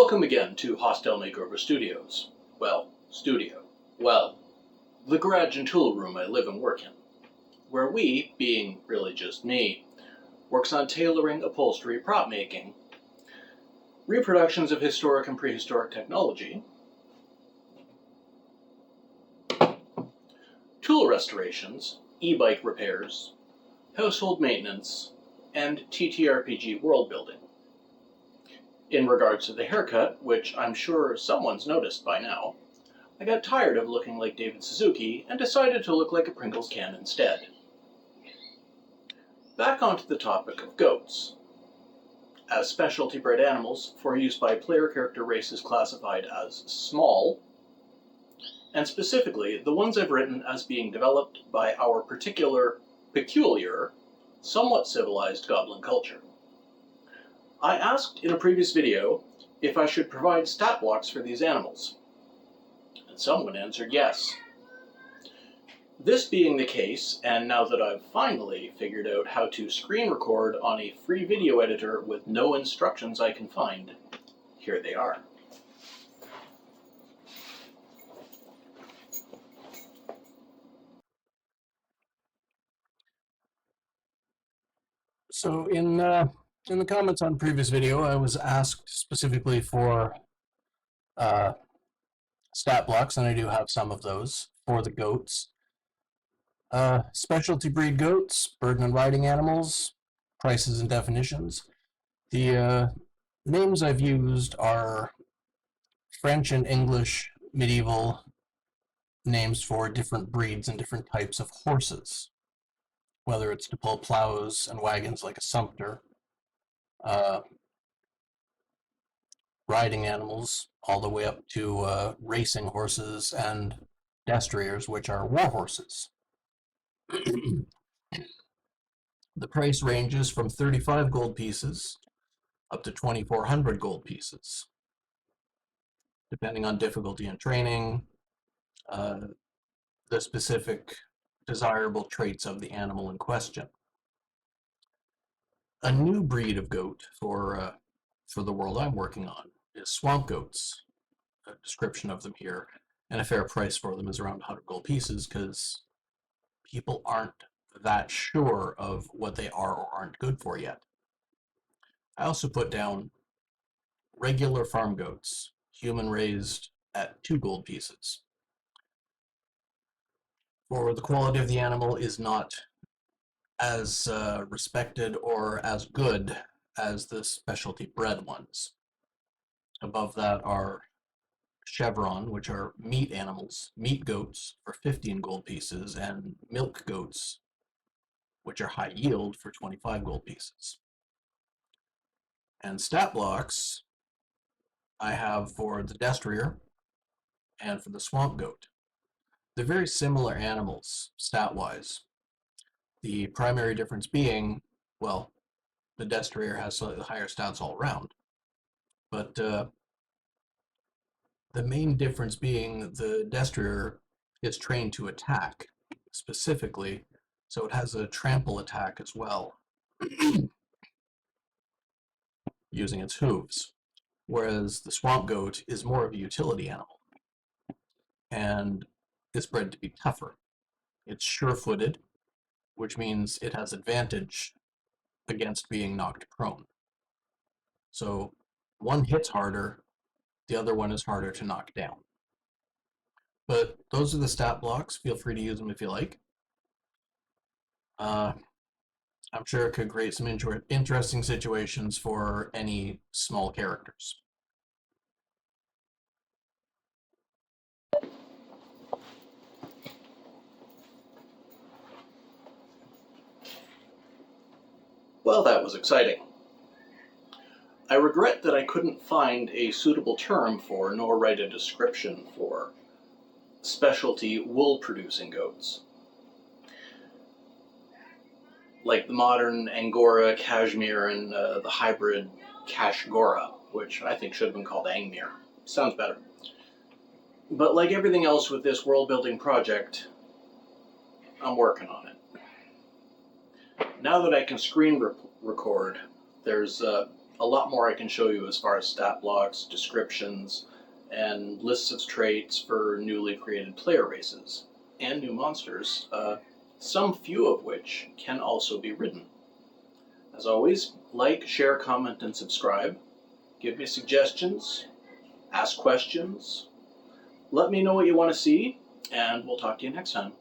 Welcome again to Hostile Makeover Studios. Studio. The garage and tool room I live and work in, where we, being really just me, works on tailoring, upholstery, prop making, reproductions of historic and prehistoric technology, tool restorations, e-bike repairs, household maintenance, and TTRPG world building. In regards to the haircut, which I'm sure someone's noticed by now, I got tired of looking like David Suzuki and decided to look like a Pringles can instead. Back onto the topic of goats. As specialty bred animals for use by player character races classified as small, and specifically the ones I've written as being developed by our peculiar, somewhat civilized goblin culture. I asked in a previous video if I should provide stat blocks for these animals, and someone answered yes. This being the case, and now that I've finally figured out how to screen record on a free video editor with no instructions I can find, here they are. So in the comments on previous video, I was asked specifically for stat blocks, and I do have some of those for the goats. Specialty breed goats, burden and riding animals, prices and definitions. The names I've used are French and English medieval names for different breeds and different types of horses, whether it's to pull plows and wagons like a sumpter, riding animals, all the way up to racing horses and destriers, which are war horses. The price ranges from 35 gold pieces up to 2,400 gold pieces, depending on difficulty and training, the specific desirable traits of the animal in question. A new breed of goat for the world I'm working on is swamp goats. A description of them here, and a fair price for them is around 100 gold pieces, because people aren't that sure of what they are or aren't good for yet. I also put down regular farm goats, human raised, at 2 gold pieces. For the quality of the animal is not as respected or as good as the specialty bred ones. Above that are chevron, which are meat animals, meat goats for 15 gold pieces, and milk goats, which are high yield, for 25 gold pieces. And stat blocks I have for the destrier and for the swamp goat. They're very similar animals, stat-wise. The primary difference being, well, the destrier has slightly higher stats all around. But the main difference being the destrier is trained to attack, specifically, so it has a trample attack as well, using its hooves. Whereas the swamp goat is more of a utility animal, and is bred to be tougher. It's sure-footed, which means it has advantage against being knocked prone. So one hits harder, the other one is harder to knock down. But those are the stat blocks. Feel free to use them if you like. I'm sure it could create some interesting situations for any small characters. Well, that was exciting. I regret that I couldn't find a suitable term for, nor write a description for, specialty wool-producing goats. Like the modern Angora, Cashmere, and the hybrid Kashgora, which I think should have been called Angmere. Sounds better. But like everything else with this world-building project, I'm working on it. Now that I can screen record, there's a lot more I can show you as far as stat blocks, descriptions, and lists of traits for newly created player races, and new monsters, some few of which can also be ridden. As always, like, share, comment, and subscribe. Give me suggestions, ask questions, let me know what you want to see, and we'll talk to you next time.